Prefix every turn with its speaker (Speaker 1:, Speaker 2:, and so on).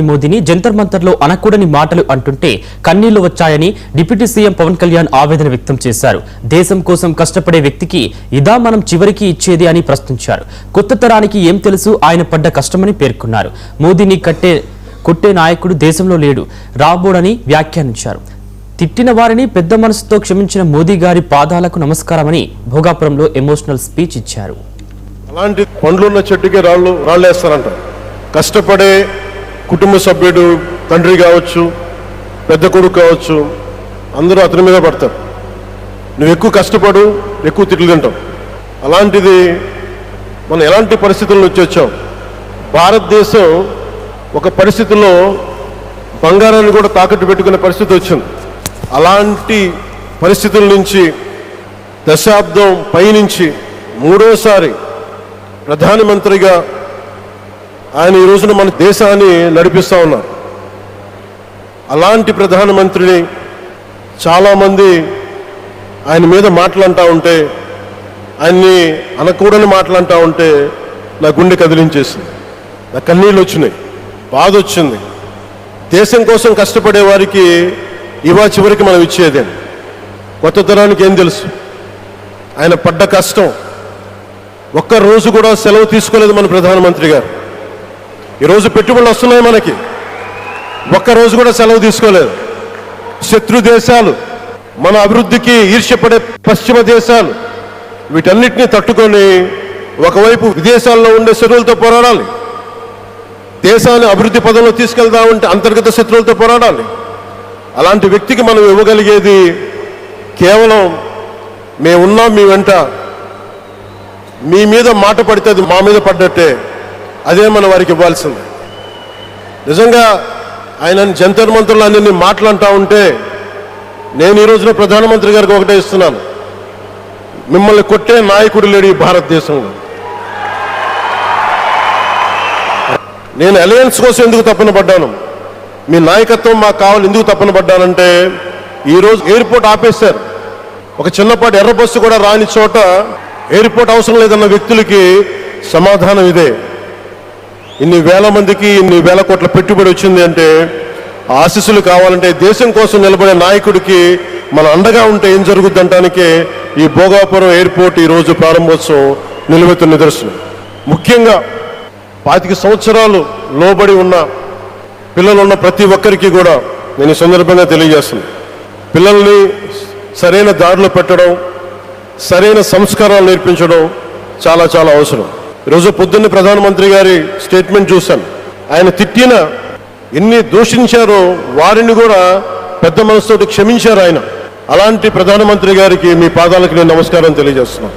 Speaker 1: మోదీని జంతర్ మంతర్లో అనకూడని మాటలు అంటుంటే కన్నీళ్లు వచ్చాయని డిప్యూటీ సీఎం పవన్ కళ్యాణ్ ఆవేదన వ్యక్తం చేశారు. దేశం కోసం కష్టపడే వ్యక్తికి ఇదా మనం చివరికి ఇచ్చేది అని ప్రశ్నించారు. కొత్త తరానికి ఏం తెలుసు ఆయన పడ్డ కష్టమని పేర్కొన్నారు. మోదీని కొట్టే నాయకుడు దేశంలో లేడు, రాబోడని వ్యాఖ్యానించారు. తిట్టిన వారిని పెద్ద మనసుతో క్షమించిన మోదీ గారి పాదాలకు నమస్కారమని భోగాపురంలో ఎమోషనల్ స్పీచ్ ఇచ్చారు.
Speaker 2: అలాంటి పండ్లున్న చెట్టుకి రాళ్ళేస్తారంట. కష్టపడే కుటుంబ సభ్యుడు, తండ్రి కావచ్చు, పెద్ద కొడుకు కావచ్చు, అందరూ అతని మీద పడతారు. నువ్వు ఎక్కువ కష్టపడు, ఎక్కువ తిట్లు తింటావు. అలాంటిది మనం ఎలాంటి పరిస్థితుల నుంచి వచ్చాం. భారతదేశం ఒక పరిస్థితుల్లో బంగారాన్ని కూడా తాకట్టు పెట్టుకునే పరిస్థితి వచ్చింది. అలాంటి పరిస్థితుల నుంచి దశాబ్దం పైనుంచి మూడోసారి ప్రధానమంత్రిగా ఆయన ఈ రోజున మన దేశాన్ని నడిపిస్తూ ఉన్నారు. అలాంటి ప్రధానమంత్రిని చాలామంది ఆయన మీద మాటలంటూ ఉంటే, ఆయన్ని అనకూడని మాటలంటూ ఉంటే నా గుండె కదిలించేసింది, నా కన్నీళ్ళు వచ్చినాయి, బాధ వచ్చింది. దేశం కోసం కష్టపడే వారికి ఇవా చివరికి మనం ఇచ్చేదే. కొత్త తరానికి ఏం తెలుసు? ఆయన పడ్డ కష్టం. ఒక్క రోజు కూడా సెలవు తీసుకోలేదు మన ప్రధానమంత్రి గారు. ఈరోజు పెట్టుబడులు వస్తున్నాయి మనకి, ఒక్కరోజు కూడా సెలవు తీసుకోలేదు. శత్రు దేశాలు, మన అభివృద్ధికి ఈర్ష్యపడే పశ్చిమ దేశాలు, వీటన్నిటినీ తట్టుకొని ఒకవైపు విదేశాల్లో ఉండే శత్రువులతో పోరాడాలి, దేశాన్ని అభివృద్ధి పదంలో తీసుకెళ్దామంటే అంతర్గత శత్రువులతో పోరాడాలి. అలాంటి వ్యక్తికి మనం ఇవ్వగలిగేది కేవలం మేమున్నాం మీ వెంట, మీ మీద మాట పడితే అది మా మీద పడ్డట్టే, అదే మనం వారికి ఇవ్వాల్సింది. నిజంగా ఆయన జంతర్ మంత్రులు అన్ని మాటలంటా ఉంటే నేను ఈ రోజున ప్రధానమంత్రి గారికి ఒకటే ఇస్తున్నాను, మిమ్మల్ని కొట్టే నాయకుడు లేడు ఈ భారతదేశంలో. నేను అలయన్స్ కోసం ఎందుకు తప్పన పడ్డాను, మీ నాయకత్వం మాకు కావాలి ఎందుకు తప్పన పడ్డానంటే, ఈరోజు ఎయిర్పోర్ట్ ఆపేశారు. ఒక చిన్నపాటి ఎర్ర బస్సు కూడా రాని చోట ఎయిర్పోర్ట్ అవసరం లేదన్న వ్యక్తులకి సమాధానం ఇదే. ఇన్ని వేల మందికి ఇన్ని వేల కోట్ల పెట్టుబడి వచ్చింది అంటే ఆశీస్సులు కావాలంటే దేశం కోసం నిలబడే నాయకుడికి మన అండగా ఉంటే ఏం జరుగుద్దంటానికే ఈ భోగాపురం ఎయిర్పోర్ట్ ఈరోజు ప్రారంభోత్సవం నిలువెత్తున్న నిదర్శనం. ముఖ్యంగా 25 సంవత్సరాలు లోబడి ఉన్న పిల్లలున్న ప్రతి ఒక్కరికి కూడా నేను ఈ సందర్భంగా తెలియజేస్తున్నాను, పిల్లల్ని సరైన దారిలో పెట్టడం, సరైన సంస్కారాలు నేర్పించడం చాలా చాలా అవసరం. ఈరోజు పొద్దున్న ప్రధానమంత్రి గారి స్టేట్మెంట్ చూశాను. ఆయన తిట్టిన, ఎన్ని దూషించారో వారిని కూడా పెద్ద మనసుతోటి క్షమించారు ఆయన. అలాంటి ప్రధానమంత్రి గారికి మీ పాదాలకు నేను నమస్కారం తెలియజేస్తున్నాను.